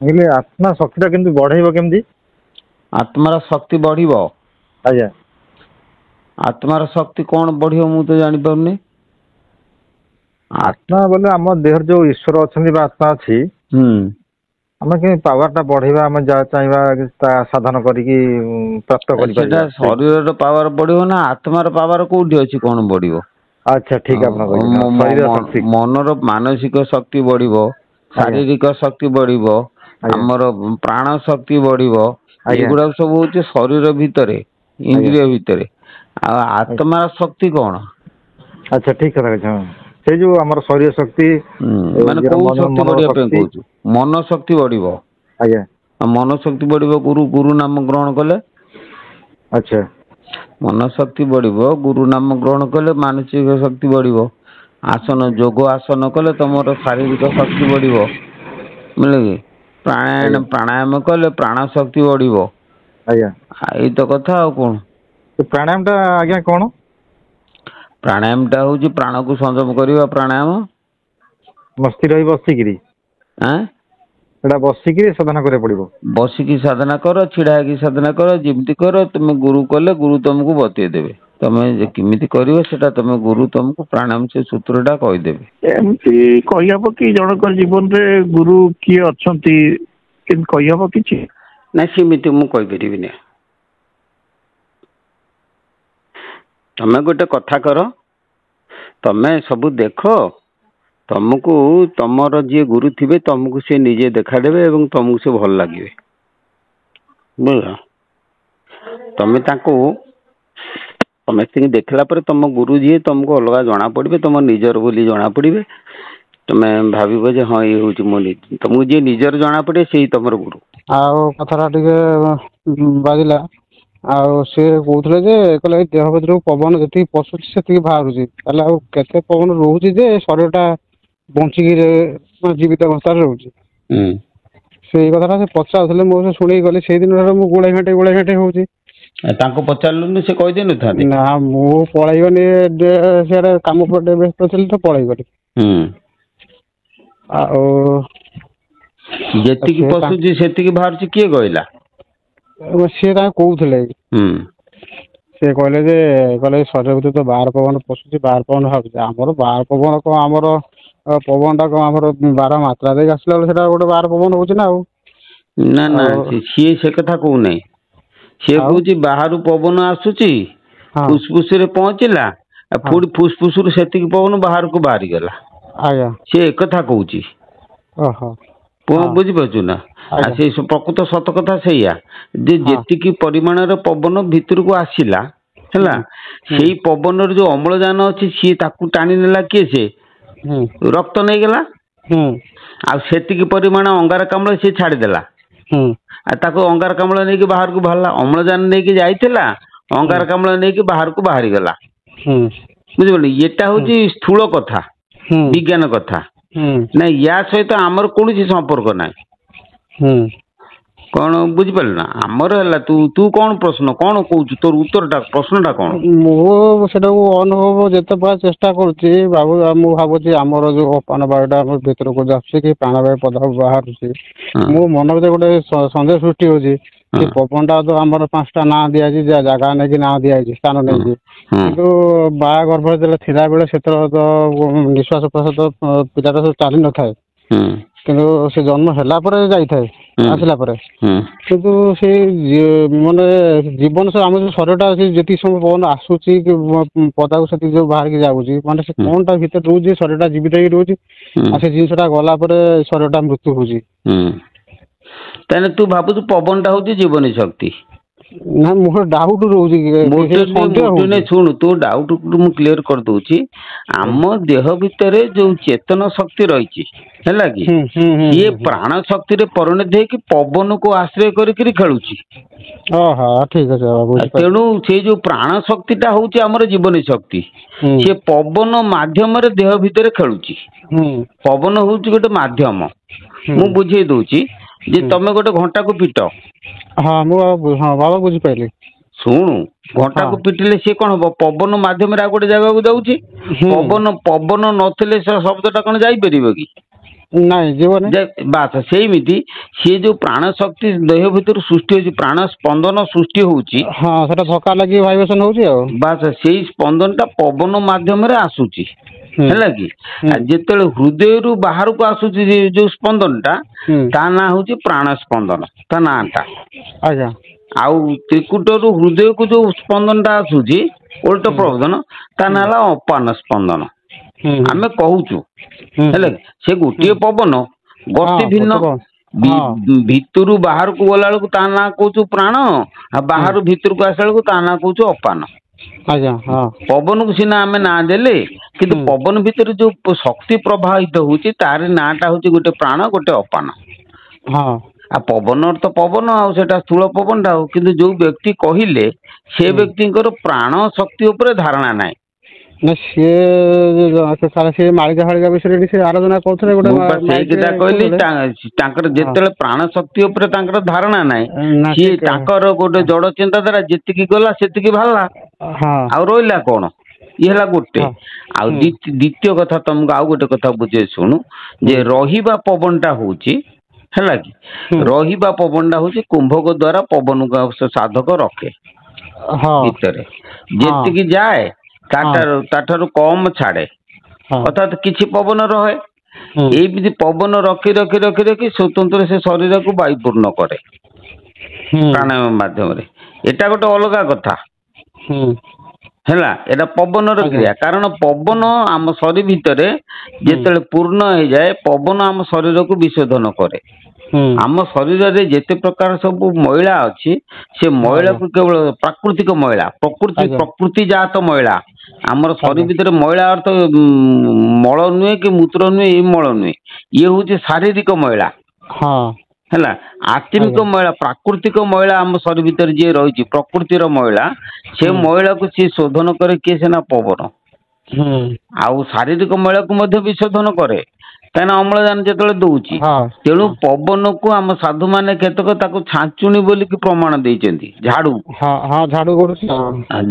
କହିଲେ ଆତ୍ମା ଶକ୍ତି ଟା କେମିତି ବଢେଇବ କେମିତି? ଆତ୍ମାର ଶକ୍ତି ବଢିବ। ଆଜ୍ଞା। ଆତ୍ମାର ଶକ୍ତି କଣ ବଢିବ ମୁଁ ତ ଜାଣିପାରୁନି। ଆତ୍ମା ବୋଲେ ଆମ ଦେହରେ ଯୋଉ ଈଶ୍ୱର ଅଛନ୍ତି ବା ଆତ୍ମା ଅଛି, ହୁଁ। ଆମେ କେମିତି ପାୱାର ଟା ବଢେଇବା, ଆମେ ଯାହା ଚାହିଁବା ତା ସାଧନ କରିକି ପ୍ରାପ୍ତ ସେଟା କରିପାରିବା। ଶରୀରର ପାୱାର ବଢିବ ନା ଆତ୍ମାର ପାୱାର କୋଉଠି ଅଛି କଣ ବଢିବ? ଆଚ୍ଛା ଠିକ ଆପଣ କହିଛନ୍ତି, ଶରୀର ଶକ୍ତି। ମନର ମାନସିକ ଶକ୍ତି ବଢିବ, ଆଜ୍ଞା ଶାରୀରିକ ଶକ୍ତି ବଢିବ, ଆଜ୍ଞା ଆମର ପ୍ରାଣ ଶକ୍ତି ବଢିବ। ଆଜ୍ଞା ଏଗୁଡାକ ସବୁ ହଉଛି ଶରୀର ଭିତରେ, ଆଜ୍ଞା ଇନ୍ଦ୍ରିୟ ଭିତରେ। ଆଉ ଆତ୍ମାର ଶକ୍ତି କଣ? ଆଚ୍ଛା ଠିକ କଥା କହିଛନ୍ତି। ସେଇ ଯୋଉ ଆମର ଶରୀର ଶକ୍ତି, ମାନେ କୋଉ ଶକ୍ତି ମନର ବଢିବା ପାଇଁ ଶକ୍ତି। କହୁଛୁ? ମନ ଶକ୍ତି ବଢିବ। ଆଜ୍ଞା। ଆଉ ମନ ଶକ୍ତି ବଢିବ ଗୁରୁ ନାମ ଗ୍ରହଣ କଲେ। ଆଚ୍ଛା। ମନ ଶକ୍ତି ବଢିବ, ଗୁରୁ ନାମ ଗ୍ରହଣ କଲେ ମାନସିକ ଶକ୍ତି ବଢିବ। ଆସନ ଯୋଗ ଆସନ କଲେ ତମର ଶାରୀରିକ ଶକ୍ତି ବଢିବ। ବୁଝିଲେ କି? ଆଜ୍ଞା ପ୍ରାଣାୟାମ କଲେ ପ୍ରାଣ ଶକ୍ତି ବଢିବ। ଆଜ୍ଞା। ଏଇତ କଥା ଆଉ କଣ? ପ୍ରାଣାୟାମ ଟା ଆଜ୍ଞା କଣ? ପ୍ରାଣାୟାମ ଟା ହଉଛି ପ୍ରାଣକୁ ସଂଯମ କରିବା ପ୍ରାଣାୟାମ। ମସ୍ତି ରହି ବସିକିରି। ଆଁ। ସେଟା ବସିକି ସାଧନା କରିବାକୁ ପଡିବ। ବସିକି ସାଧନା କର, ଛିଡା ହେଇକି ସାଧନା କର, ଯେମିତି କର ତମେ ଗୁରୁ କଲେ ଗୁରୁ ତମକୁ ବତେଇଦେବେ। ତମେ କେମିତି କରିବ ସେଟା ତମେ ଗୁରୁ ତମକୁ ପ୍ରାଣାୟାମ ସେ ସୂତ୍ର ଟା କହିଦେବେ। ଏମିତି କହିହବ କି ଜଣଙ୍କ ଜୀବନରେ ଗୁରୁ କିଏ ଅଛନ୍ତି? କେମିତି କହିହବ କିଛି? ନାଇଁ ସେମିତି ମୁଁ କହିପାରିବିନି। ତମେ ଗୋଟେ କଥା କର, ତମେ ସବୁ ଦେଖ, ତମକୁ ତମର ଯିଏ ଗୁରୁ ଥିବେ ତମକୁ ସେ ନିଜେ ଦେଖାଦେବେ ଏବଂ ତମକୁ ସେ ଭଲ ଲାଗିବେ। ବୁଝିଲ? ତମେ ତାଙ୍କୁ ସମସ୍ତିଙ୍କି ଦେଖିଲା ପରେ ତମ ଗୁରୁ ଯିଏ ତମକୁ ଅଲଗା ଜଣା ପଡିବେ, ତମ ନିଜର ବୋଲି ଜଣା ପଡିବେ। ତମେ ଭାବିବ ଯେ ହଁ ଇଏ ହଉଛି ମୋ ତମକୁ ଯିଏ ନିଜର ଜଣା ପଡେ ସେଇ ତମର ଗୁରୁ। ଆଉ କଥାଟା ଟିକେ ବାଜିଲା। ଆଉ ସିଏ କହୁଥିଲେ ଯେ କହିଲେ ଏଇ ଦେହ ଭିତରକୁ ପବନ ଯେତିକି ପଶୁଛି ସେତିକି ବାହାରୁଛି। ତାହେଲେ ଆଉ କେତେ ପବନ ରହୁଛି ଯେ ଶରୀର ଟା ବଞ୍ଚିକି ଜୀବିତ ଅବସ୍ଥାରେ ରହୁଛି? ହୁଁ। ସେଇ କଥାଟା ସେ ପଚାରୁଥିଲେ, ମୁଁ ଶୁଣିକି ଗଲି। ସେଇ ଦିନଠାରୁ ମୁଁ ଗୋଳେଇ ଘାଣ୍ଟେଇ ହଉଛି। ତାଙ୍କୁ ପଚାରିଲୁନି ସେ କହିଦେଇ ନଥାନ୍ତେ? ନା ମୁଁ ପଳେଇଗଲି ସିଆଡେ କାମ ଟିକେ ବ୍ୟସ୍ତ ଥିଲି ତ ପଳେଇଗଲି। ହୁଁ। ଆଉ ଯେତିକି ସେ ପଶୁଛି ସେତିକି ବାହାରୁଛି କିଏ କହିଲା? ସିଏ ତାଙ୍କ କହୁଥିଲେ। ହୁଁ। ସେ କହିଲେ ଯେ କହିଲେ ଶରୀର ଭିତରେ ତ ବାହାର ପବନ ପଶୁଛି, ବାହାର ପବନ ବାହାରୁଛି। ଆମର ବାହାର ପବନ କଣ ଆମର ପବନ ଟା କଣ ଆମର ବାର ମାତ୍ରା ଦେଇକି ଆସିଲା ବେଳେ ସେଟା ଗୋଟେ ବାହାର ପବନ ହଉଛି ନା ଆଉ। ନା ନା ଆଉ ସିଏ ସେ କଥା କହୁନାହିଁ। ସିଏ ଆଉ କହୁଛି ବାହାରୁ ପବନ ଆସୁଛି, ହଁ ଫୁସଫୁସ ରେ ପହଞ୍ଚିଲା, ଆଉ ହଁ ପୁଣି ଫୁସଫୁସ ରୁ ସେତିକି ପବନ ବାହାରକୁ ବାହାରିଗଲା। ଆଜ୍ଞା। ସେ ଏକଥା କହୁଛି। ଓହୋ। ପୁଅ ହଁ ବୁଝିପାରୁଛୁ ନା? ଆଉ ଆଜ୍ଞା ସେଇ ପ୍ରକୃତ ସତ କଥା ସେଇଆ ଯେ ହଁ ଯେତିକି ପରିମାଣର ପବନ ଭିତରକୁ ଆସିଲା ହେଲା, ହୁଁ ହୁଁ ସେଇ ପବନର ଯୋଉ ଅମ୍ଳଜାନ ଅଛି ସିଏ ତାକୁ ଟାଣି ନେଲା କିଏ ସେ? ହୁଁ ରକ୍ତ ନେଇଗଲା। ହୁଁ ଆଉ ସେତିକି ପରିମାଣ ଅଙ୍ଗାରକାମ୍ଳ ସିଏ ଛାଡିଦେଲା। ହୁଁ ଆଉ ତାକୁ ଅଙ୍ଗାରକାମ୍ଳ ନେଇକି ବାହାରକୁ ବାହାରିଲା। ଅମ୍ଳଜାନ ନେଇକି ଯାଇଥିଲା, ହୁଁ ଅଙ୍ଗାରକାମ୍ଳ ନେଇକି ବାହାରକୁ ବାହାରିଗଲା। ହୁଁ ବୁଝିପାରିଲୁ? ଏଟା ହୁଁ ହଉଛି ସ୍ଥୂଳ କଥା, ହୁଁ ବିଜ୍ଞାନ କଥା। ହୁଁ ନାଇଁ ୟା ସହିତ ଆମର କୌଣସି ସମ୍ପର୍କ ନାହିଁ। ହୁଁ। କଣ ବୁଝିପାରିଲୁ ନା? ଆମର ହେଲା ତୁ କଣ ପ୍ରଶ୍ନ କଣ କହୁଛୁ? ତୋର ଉତ୍ତର ଟା ପ୍ରଶ୍ନ ଟା କଣ? ମୁଁ ସେଟାକୁ ଅନୁଭବ ଯେତେ ପ୍ରକାର ଚେଷ୍ଟା କରୁଛି ମୁଁ ଭାବୁଛି ଆମର ଯୋଉ ଅପାନ ବାୟୁ ଟା ଆମ ଭିତରକୁ ଆସୁଛି କି ପ୍ରାଣବାୟୁ ପଦାକୁ ବାହାରୁଛି, ହଁ ମୋ ମନ ଭିତରେ ଗୋଟେ ସନ୍ଦେହ ସୃଷ୍ଟି ହଉଛି ହଁ କି ପବନ ଟା ତ ଆମର 5ଟା ନାଁ ଦିଆଯାଇଛି, ଜାଗା ନେଇକି ନାଁ ଦିଆଯାଇଛି, ସ୍ଥାନ ହଁ ନେଇକି। ହଁ କିନ୍ତୁ ବାହା ଗର୍ଭରେ ଯେତେବେଳେ ଥିଲା ବେଳେ ସେତେବେଳେ ତ ନିଃଶ୍ୱାସ ପ୍ରଶ୍ୱାସ ପିଲାଟା ସବୁ ଚାଲି ନଥାଏ। ହଁ କିନ୍ତୁ ସେ ଜନ୍ମ ହେଲା ପରେ ଯାଇଥାଏ, ହଁ ଆସିଲା ପରେ। ହଁ କିନ୍ତୁ ସେଇ ମାନେ ଜୀବନ ଆମ ଯୋଉ ଶରୀର ଟା ଅଛି ଯେତିକି ସମୟ ପବନ ଆସୁଛି କି ପଦାକୁ ସେତିକି ଯୋଉ ବାହାରିକି ଯାଉଛି, ମାନେ ସେ ହଁ କଣ ଟା ଭିତରେ ରହୁଛି ଶରୀର ଟା ଜୀବିତ ହେଇକି ରହୁଛି। ହଁ ଆଉ ସେ ଜିନିଷ ଟା ଗଲା ପରେ ଶରୀର ଟା ମୃତ୍ୟୁ ହଉଛି। ହୁଁ ତାହେଲେ ତୁ ଭାବୁଛୁ ପବନ ଟା ହଉଛି ଜୀବନୀ ଶକ୍ତି? ନା ମୋର ଡାଉଟ ରହୁଛି, ମୋଟେ ସେଇଟା ସନ୍ଦେହ ନାଇଁ ହଉଛି। ଶୁଣୁ ତୋ ଡାଉଟ ମୁଁ କ୍ଲିୟର କରିଦଉଛି। ଆମ ଦେହ ଭିତରେ ଯୋଉ ଚେତନ ଶକ୍ତି ରହିଛି, ହେଲା କି ହୁଁ ହୁଁ ହୁଁ ସିଏ ହୁଁ ହୁଁ ପ୍ରାଣ ଶକ୍ତିରେ ପରିଣତ ହେଇକି ପବନକୁ ଆଶ୍ରୟ କରିକିରି ଖେଳୁଛି। ଓହୋ ଠିକ ଅଛି ବାବା, ବୁଝିପାରିଲି। ତେଣୁ ସେଇ ଯୋଉ ପ୍ରାଣ ଶକ୍ତି ଟା ହଉଛି ଆମର ଜୀବନୀ ଶକ୍ତି। ହୁଁ ସିଏ ପବନ ମାଧ୍ୟମରେ ଦେହ ଭିତରେ ଖେଳୁଛି। ହୁଁ ପବନ ହଉଛି ଗୋଟେ ମାଧ୍ୟମ। ହୁଁ ମୁଁ ବୁଝେଇ ଦଉଛି ଯେ ହୁଁ ତମେ ଗୋଟେ ଘଣ୍ଟାକୁ ପିଟ। ହଁ ମୁଁ ହଁ ବାବା ବୁଝିପାରିଲି। ଶୁଣୁ ହଁ ଘଣ୍ଟାକୁ ପିଟିଲେ ସିଏ କଣ ହବ? ପବନ ମାଧ୍ୟମରେ ଆଉ ଗୋଟେ ଜାଗାକୁ ଯାଉଛି। ହୁଁ ପବନ ନଥିଲେ ସେ ଶବ୍ଦ ଟା କଣ ଯାଇପାରିବ କି? ନାଇଁ ଯିବନି। ବାସ ସେଇମିତି ସିଏ ଯୋଉ ପ୍ରାଣ ଶକ୍ତି ଦେହ ଭିତରୁ ସୃଷ୍ଟି ହଉଛି, ପ୍ରାଣ ସ୍ପନ୍ଦନ ସୃଷ୍ଟି ହଉଛି, ହଁ ସେଟା ଧକ୍କା ଲାଗି ଭାଇବ୍ରେସନ ହଉଛି ଆଉ। ବାସ ସେଇ ସ୍ପନ୍ଦନ ଟା ପବନ ମାଧ୍ୟମରେ ଆସୁଛି, ହୁଁ ହେଲା କି? ହୁଁ ଆଉ ଯେତେବେଳେ ହୃଦୟରୁ ବାହାରକୁ ଆସୁଛି ଯୋଉ ସ୍ପନ୍ଦନ ଟା, ହୁଁ ତା ନାଁ ହଉଛି ପ୍ରାଣ ସ୍ପନ୍ଦନ, ତା ନାଁ ଟା। ଆଜ୍ଞା ଆଉ ତ୍ରିକୁଟରୁ ହୃଦୟକୁ ଯୋଉ ସ୍ପନ୍ଦନ ଟା ଆସୁଛି ଓଲଟ ହୁଁ ପ୍ରବର୍ତ୍ତନ, ତା ନାଁ ହେଲା ଅପାନ ସ୍ପନ୍ଦନ। ହୁଁ ହୁଁ ଆମେ କହୁଛୁ, ହୁଁ ହେଲା ହୁଁ କି? ସେ ହୁଁ ଗୋଟିଏ ପବନ, ଗତି ହଁ ଭିନ୍ନ। ଗୋଟେ ହଁ ଭିତରୁ ବାହାରକୁ ଗଲା ବେଳକୁ ତା ନାଁ କହୁଛୁ ପ୍ରାଣ, ଆଉ ହୁଁ ବାହାରୁ ଭିତରକୁ ଆସିଲା ବେଳକୁ ତା ନାଁ କହୁଛୁ ଅପାନ। ଆଜ୍ଞା ହଁ ପବନକୁ ସିନା ଆମେ ନାଁ ଦେଲେ, କିନ୍ତୁ ହୁଁ ପବନ ଭିତରେ ଯୋଉ ଶକ୍ତି ପ୍ରବାହିତ ହଉଛି ତାର ନାଁ ଟା ହଉଛି ଗୋଟେ ପ୍ରାଣ, ଗୋଟେ ଅପାନ। ହଁ ଆଉ ପବନର ତ ପବନ, ଆଉ ସେଟା ସ୍ଥୂଳ ପବନଟା। ଆଉ କିନ୍ତୁ ଯୋଉ ବ୍ୟକ୍ତି କହିଲେ, ସେ ହୁଁ ବ୍ୟକ୍ତିଙ୍କର ପ୍ରାଣ ଶକ୍ତି ଉପରେ ଧାରଣା ନାହିଁ। ନା ସିଏ ମାଳିକା ଫାଳିକା ବିଷୟରେ ସେ ଆଲୋଚନା କରୁଥିଲେ, ଗୋଟେ ମୁଁ ବା ସେଇ ମାଇକ୍ ରେ କଥା କହିଲି, କହୁଥିଲେ। ତାଙ୍କର ହଁ ଯେତେବେଳେ ପ୍ରାଣ ଶକ୍ତି ଉପରେ ତାଙ୍କର ଧାରଣା ନାହିଁ, ନା ସିଏ ତାଙ୍କର ଗୋଟେ ଜଡ଼ ଚିନ୍ତାଧାରା, ଯେତିକି ଗଲା ସେତିକି ବାହାରିଲା, ହଁ ଆଉ ରହିଲା କଣ? ଇଏ ହେଲା ଗୋଟେ। ହଁ ଆଉ ହୁଁ ଦ୍ୱିତୀୟ କଥା, ତମକୁ ଆଉ ଗୋଟେ କଥା ବୁଝେଇ ଶୁଣୁ, ଯେ ହୁଁ ରହିବା ପବନଟା ହଉଛି, ହେଲା କି, ହୁଁ ରହିବା ପବନଟା ହଉଛି କୁମ୍ଭକ ଦ୍ଵାରା ପବନକୁ ସାଧକ ରଖେ ହଁ ଭିତରେ, ହଁ ଯେତିକି ଯାଏ ହଁ ତାଠାରୁ କମ ଛାଡେ, ହଁ ଅର୍ଥାତ୍ କିଛି ପବନ ରହେ। ହୁଁ ଏଇମିତି ପବନ ରଖି ରଖି ରଖି ରଖି ସ୍ୱତନ୍ତ୍ର ସେ ଶରୀରକୁ ବାୟୁପୂର୍ଣ୍ଣ କରେ ହୁଁ ପ୍ରାଣାୟାମ ମାଧ୍ୟମରେ। ଏଟା ଗୋଟେ ଅଲଗା କଥା, ହୁଁ ହେଲା। ଏଟା ପବନର ଆଜ୍ଞା କ୍ରିୟା, କାରଣ ପବନ ଆମ ଶରୀର ଭିତରେ ହୁଁ ଯେତେବେଳେ ପୂର୍ଣ୍ଣ ହେଇଯାଏ, ପବନ ଆମ ଶରୀରକୁ ବିଶୋଧନ କରେ। ହୁଁ ଆମ ଶରୀରରେ ଯେତେ ପ୍ରକାର ସବୁ ମଇଳା ଅଛି, ସେ ହଁ ଆଜ୍ଞା ମଇଳାକୁ କେବଳ ପ୍ରାକୃତିକ ମଇଳା, ଆଜ୍ଞା ପ୍ରକୃତି ଜାତ ମଇଳା, ଆମର ଶରୀର ଆଜ୍ଞା ଭିତରେ ମଇଳା ଅର୍ଥ ମଳ ନୁହେଁ କି ମୂତ୍ର ନୁହେଁ, ଏଇ ମଳ ନୁହେଁ, ଇଏ ହଉଛି ଶାରୀରିକ ମଇଳା, ହଁ ହେଲା। ଆତ୍ମିକ ଆଜ୍ଞା ମଇଳା, ପ୍ରାକୃତିକ ମଇଳା ଆମ ଶରୀର ଭିତରେ ଯିଏ ରହିଛି, ପ୍ରକୃତିର ମଇଳା, ସେ ହୁଁ ମଇଳାକୁ ସିଏ ଶୋଧନ କରେ କିଏ? ସିନା ପବନ। ହୁଁ ଆଉ ଶାରୀରିକ ମଇଳାକୁ ମଧ୍ୟ ବିଶୋଧନ କରେ, କାହିଁକିନା ଅମ୍ଳଜାନ ଯେତେବେଳେ ଦଉଛି। ହଁ ତେଣୁ ପବନକୁ ଆମ ସାଧୁମାନେ କେତେକ ତାକୁ ଛାଞ୍ଚୁଣି ବୋଲିକି ପ୍ରମାଣ ଦେଇଛନ୍ତି, ଝାଡୁ। ହଁ ହଁ ଝାଡୁ କରୁଛି।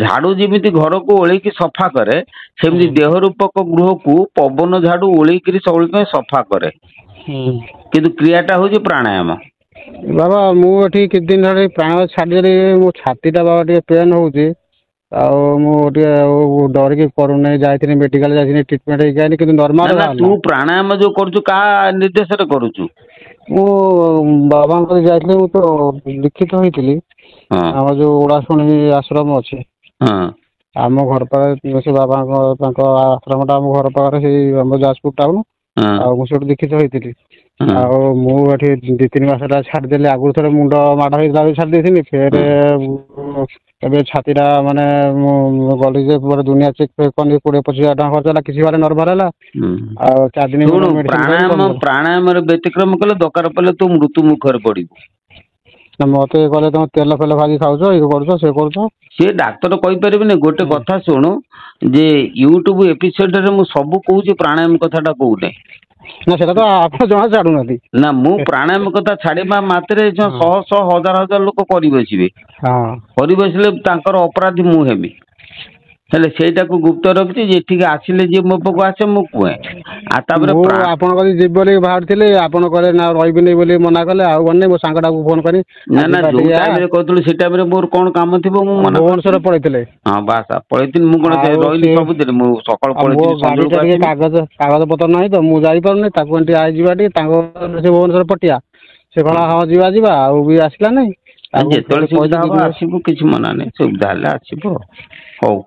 ଝାଡୁ ଯେମିତି ଘରକୁ ଓଳେଇକି ସଫା କରେ, ସେମିତି ହୁଁ ଦେହ ରୂପକ ଗୃହକୁ ପବନ ଝାଡୁ ଓଳେଇକିରି ସବୁବେଳେ ପାଇଁ ସଫା କରେ। ହୁଁ କିନ୍ତୁ କ୍ରିୟାଟା ହଉଛି ପ୍ରାଣାୟାମ। ବାବା ମୁଁ ଏଠି କିଛି ଦିନ ଧରି ପ୍ରାଣାୟାମ ଛାଡିଦେଲି, ମୋ ଛାତି ଟା ବାବା ଟିକେ ପେନ୍ ହଉଛି। ଆଉ ମୁଁ ଟିକେ ଡରିକି କରୁନି, ଯାଇଥିଲି ମେଡିକାଲ ଯାଇଥିଲି ଟ୍ରିଟମେଣ୍ଟ ହେଇକି ଆଇଲି, କିନ୍ତୁ ନା ନର୍ମାଲ ନା, ତୁ ବାହାରିଲା। ପ୍ରାଣାୟାମ ଯୋଉ କରୁଛୁ କାହା ନିର୍ଦ୍ଦେଶରେ କରୁଛୁ? ମୁଁ ବାବାଙ୍କ ଯାଇଥିଲି, ମୁଁ ତ ଦୀକ୍ଷିତ ହେଇଥିଲି। ହଁ ଆମର ଯୋଉ ଓଳାଶୁଣୀ ଆଶ୍ରମ ଅଛି, ହଁ ଆମ ଘର ପାଖରେ ସେ ବାବାଙ୍କ ତାଙ୍କ ଆଶ୍ରମ ଟା ଆମ ଘର ପାଖରେ, ସେଇ ଆମ ଯାଜପୁର ଟାଉନ। ହଁ ଆଉ ମୁଁ ସେଠୁ ଦୀକ୍ଷିତ ହେଇଥିଲି। ହଁ ଆଉ ମୁଁ ଏଠି 2-3 ମାସ ହେଲା ଛାଡିଦେଲି। ଆଗରୁ ଥରେ ମୁଣ୍ଡ ମାଡ ହେଇଥିଲା ଛାଡି ଦେଇଥିଲି, ଫେରେ ହଁ ଏବେ ଛାତି ଟା ମାନେ ମୁଁ ଗଲି ଯେ ଦୁନିଆ ଚେକ୍ ଫେକ୍ କଲି, 20-25 ହଜାର ଟଙ୍କା ଖର୍ଚ୍ଚ ହେଲା, କିଛି ନର୍ମାଲ ହେଲା। ହୁଁ। ଆଉ 4 ଦିନ ଶୁଣୁ, ମେଡିସିନ ଖାଇଲି, କମିଗଲା। ପ୍ରାଣାୟାମରେ ବ୍ୟତିକ୍ରମ କଲେ ଦରକାର ପଡ଼ିଲେ ତୁ ମୃତ୍ୟୁ ମୁଖରେ ପଡିବୁ। ମତେ କହିଲେ ତମେ ତେଲ ଫେଲ ଭାଜି ଖାଉଛ, ଇଏ କରୁଛ, ସେ କରୁଛ। ସିଏ ଡାକ୍ତର କହିପାରିବେନି। ଗୋଟେ ହୁଁ କଥା ଶୁଣୁ, ଯେ ୟୁଟ୍ୟୁବ ଏପିସୋଡରେ ମୁଁ ସବୁ କହୁଛି, ପ୍ରାଣାୟାମ କଥାଟା କହୁନି। ନା ସେଟା ତ ଆପଣ ଜମା ଛାଡୁନାହାନ୍ତି। ନା, ମୁଁ ପ୍ରାଣାୟାମ କଥା ଛାଡିବା ମାତ୍ରେ ହଁ ଶହ ଶହ ହଜାର ହଜାର ଲୋକ କରି ବସିବେ। ହଁ କରି ବସିଲେ ତାଙ୍କର ଅପରାଧୀ ମୁଁ ହେବି। ହେଲେ ସେଇଟାକୁ ଗୁପ୍ତ ରଖିଛି, ଏଠିକି ଆସିଲେ ଯିଏ ମୋ ପାଖକୁ ଆସେ ମୁଁ କୁହେ। ଆଉ ତାପରେ ମୁଁ ଆପଣଙ୍କ କତିକି ଯିବି ବୋଲି ବାହାରିଥିଲି, ଆପଣ କହିଲେ ନା ରହିବିନି ବୋଲି ମନା କଲେ। ଆଉ ଗଲିନି, ମୋ ସାଙ୍ଗଟାକୁ ଫୋନ କରି ନା ନା, ଯୋଉ ଟାଇମରେ କହିଥିଲୁ ସେ ଟାଇମରେ ମୋର କଣ କାମ ଥିବ ମୁଁ ମନା ଭୁବନେଶ୍ୱର କରିଥିଲି? ପଳେଇଥିଲେ। ହଁ ବାସ୍, ପଳେଇଥିଲି। ମୁଁ କଣ ଆଉ ରହିଲି ସେ ସବୁଦିନ? ମୁଁ ସକାଳୁ ଆଉ ମୋ ପଳେଇଥିଲି, ଗାଡି ଟା ସଞ୍ଜବେଳକୁ ଟିକେ ଆସିବି। କାଗଜ ପତ୍ର ନାହିଁ ତ, ମୁଁ ଯାଇପାରୁନି। ତାକୁ ଟିକେ ଯିବା ଟିକେ ତାଙ୍କ ସେ ଭୁବନେଶ୍ୱର ପଟିଆ। ସେ କହିଲା ହଁ ଯିବା ଯିବା, ଆଉ ବି ଆସିଲା ନାଇଁ। ତାକୁ ଯେତେବେଳେ ଫେରେ କହିଲି ସୁବିଧା ହବ ଯିବି। ଆସିବୁ, କିଛି ମନା ନାହିଁ। ସୁବିଧା ହେଲେ ଆସିବୁ। ହଉ।